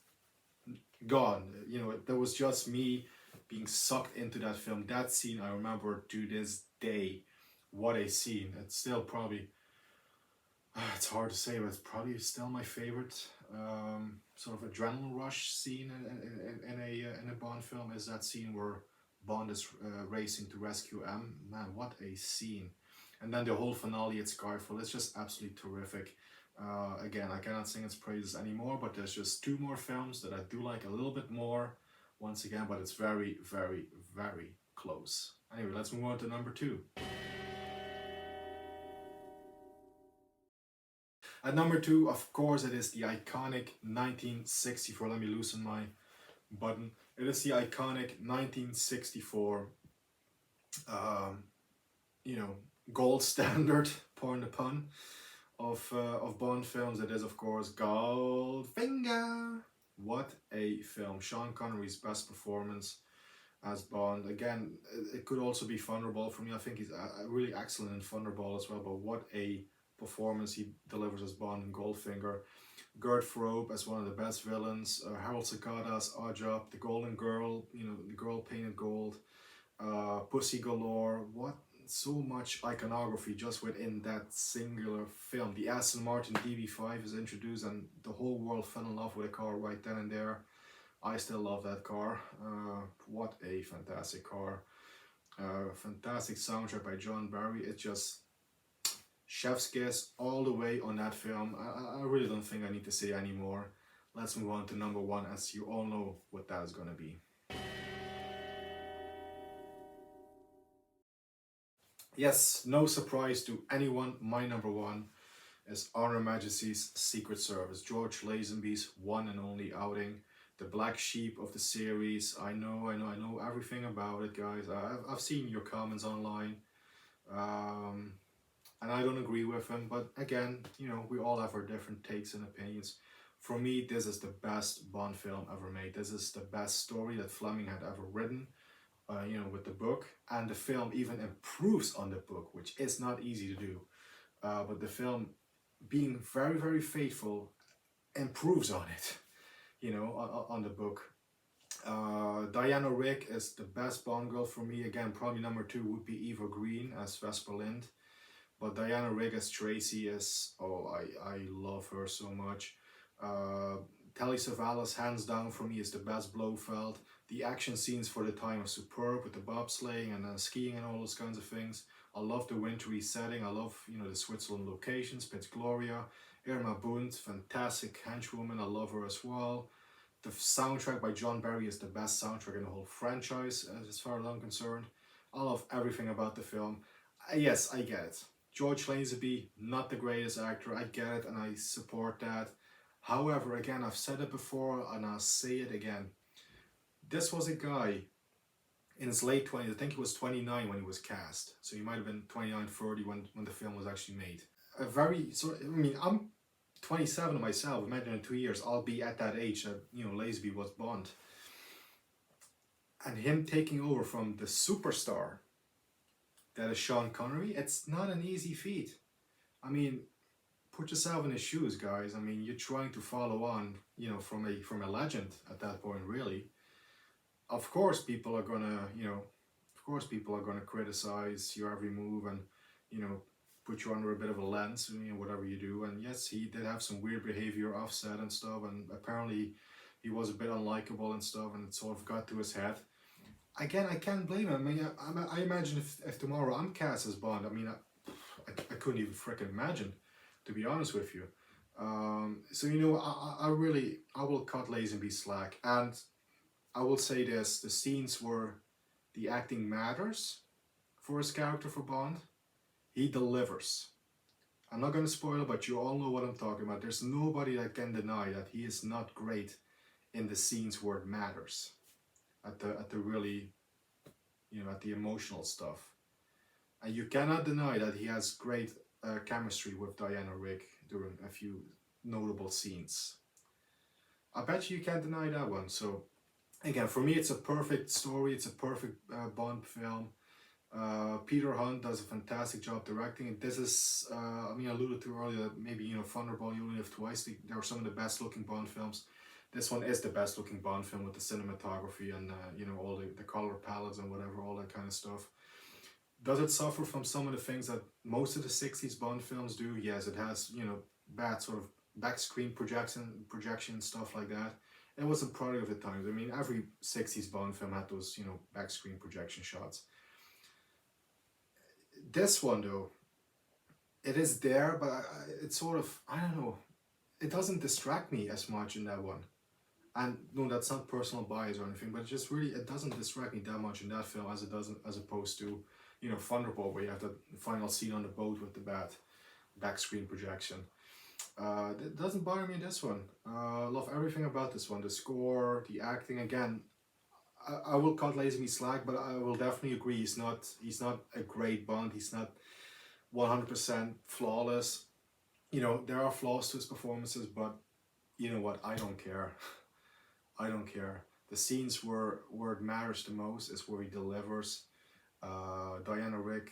gone. You know, there was just me being sucked into that film. That scene I remember to this day. What a scene! It's still probably. It's hard to say, but it's probably still my favorite sort of adrenaline rush scene in a Bond film. Is that scene where Bond is racing to rescue M. Man, what a scene! And then the whole finale at Skyfall. It's just absolutely terrific. Again, I cannot sing its praises anymore, but there's just two more films that I do like a little bit more. Once again, but it's very, very, very close. Anyway, let's move on to number 2. At number 2, of course, it is the iconic 1964. Let me loosen my button. It is the iconic 1964, you know, gold standard, pardon the pun, of Bond films. It is, of course, Goldfinger. What a film! Sean Connery's best performance as Bond. Again, it could also be Thunderball for me. I think he's really excellent in Thunderball as well. But what a performance he delivers as Bond in Goldfinger. Gert Frobe as one of the best villains. Harold Sakata as Oddjob. The Golden Girl, you know, the girl painted gold. Pussy Galore. What so much iconography just within that singular film. The Aston Martin DB5 is introduced, and the whole world fell in love with the car right then and there. I still love that car. What a fantastic car. Fantastic soundtrack by John Barry. It's just chef's kiss all the way on that film. I really don't think I need to say anymore. Let's move on to number 1, as you all know what that is going to be. Yes, no surprise to anyone, my number 1 is On Her Majesty's Secret Service. George Lazenby's one and only outing. The black sheep of the series. I know everything about it, guys. I've seen your comments online. And I don't agree with them, but again, you know, we all have our different takes and opinions. For me, this is the best Bond film ever made. This is the best story that Fleming had ever written, you know, with the book. And the film even improves on the book, which is not easy to do. But the film, being very, very faithful, improves on it, you know, on the book. Diana Rigg is the best Bond girl for me. Again, probably number 2 would be Eva Green as Vesper Lind. But Diana Rigg as Tracy is, oh, I love her so much. Telly Savalas, hands down for me, is the best Blofeld. The action scenes for the time are superb with the bobsleighing and skiing and all those kinds of things. I love the wintry setting. I love, you know, the Switzerland locations. Piz Gloria, Irma Bunt, fantastic henchwoman. I love her as well. The soundtrack by John Barry is the best soundtrack in the whole franchise, as far as I'm concerned. I love everything about the film. Yes, I get it. George Lazenby, not the greatest actor. I get it and I support that. However, again, I've said it before and I'll say it again. This was a guy in his late 20s. I think he was 29 when he was cast. So he might have been 29, 30 when the film was actually made. A very, I mean, I'm 27 myself. Imagine in 2 years, I'll be at that age that, you know, Lazenby was Bond. And him taking over from the superstar that is Sean Connery, it's not an easy feat. I mean, put yourself in his shoes, guys. I mean, you're trying to follow on, you know, from a legend at that point, really. Of course, people are gonna, you know, of course, people are gonna criticize your every move and, you know, put you under a bit of a lens, you know, whatever you do. And yes, he did have some weird behavior offset and stuff, and apparently he was a bit unlikable and stuff, and it sort of got to his head. Again, I can't blame him. I mean, I imagine if tomorrow I'm cast as Bond, I mean, I couldn't even freaking imagine, to be honest with you. So, you know, I will cut Lazenby slack. And I will say this, the scenes where the acting matters for his character for Bond, he delivers. I'm not going to spoil it, but you all know what I'm talking about. There's nobody that can deny that he is not great in the scenes where it matters. At the really, you know, at the emotional stuff. And you cannot deny that he has great chemistry with Diana Rigg during a few notable scenes. I bet you can't deny that one. So again, for me, it's a perfect story. It's a perfect Bond film. Peter Hunt does a fantastic job directing. And this is, I mean, I alluded to earlier that maybe, you know, Thunderball, You Only Live Twice, they are some of the best looking Bond films. This one is the best looking Bond film with the cinematography and, you know, all the color palettes and whatever, all that kind of stuff. Does it suffer from some of the things that most of the 60s Bond films do? Yes, it has, you know, bad sort of back screen projection stuff like that. It was a product of the times. I mean, every 60s Bond film had those, you know, back screen projection shots. This one, though, it is there, but it's sort of, I don't know, it doesn't distract me as much in that one. And no, that's not personal bias or anything, but it just really, it doesn't distract me that much in that film as it doesn't, as opposed to, you know, Thunderball, where you have the final scene on the boat with the bad back screen projection. It doesn't bother me in this one. I love everything about this one. The score, the acting. Again, I will cut Lazenby slack, but I will definitely agree he's not a great Bond. He's not 100% flawless. You know, there are flaws to his performances, but you know what? I don't care. I don't care. The scenes where it matters the most is where he delivers. Diana Rigg,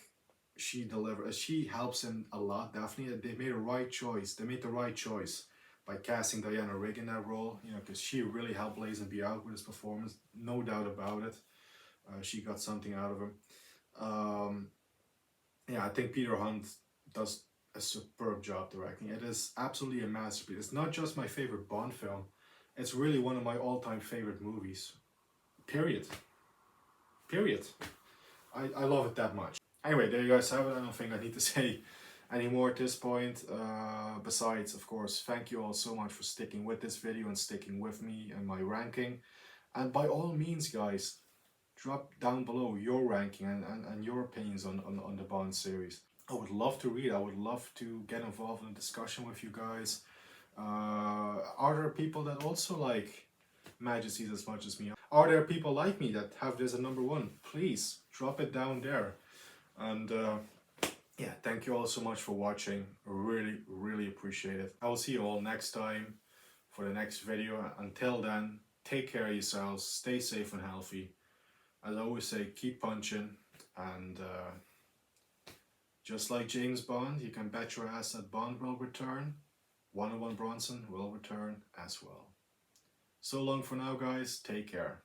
she delivers. She helps him a lot. Definitely, they made the right choice. They made the right choice by casting Diana Rigg in that role. You know, because she really helped Lazenby out with his performance. No doubt about it. She got something out of him. Yeah, I think Peter Hunt does a superb job directing. It is absolutely a masterpiece. It's not just my favorite Bond film. It's really one of my all-time favorite movies. Period. Period. I love it that much. Anyway, there you guys have it. I don't think I need to say any more at this point. Besides, of course, thank you all so much for sticking with this video and sticking with me and my ranking. And by all means, guys, drop down below your ranking and your opinions on the Bond series. I would love to read. I would love to get involved in a discussion with you guys. Are there people that also like Majesties as much as me? Are there people like me that have this at number one? Please drop it down there. And yeah, thank you all so much for watching. Really, really appreciate it. I will see you all next time for the next video. Until then, take care of yourselves, stay safe and healthy. As I always say, keep punching, and just like James Bond, you can bet your ass that Bond will return. 101 Bronson will return as well. So long for now, guys. Take care.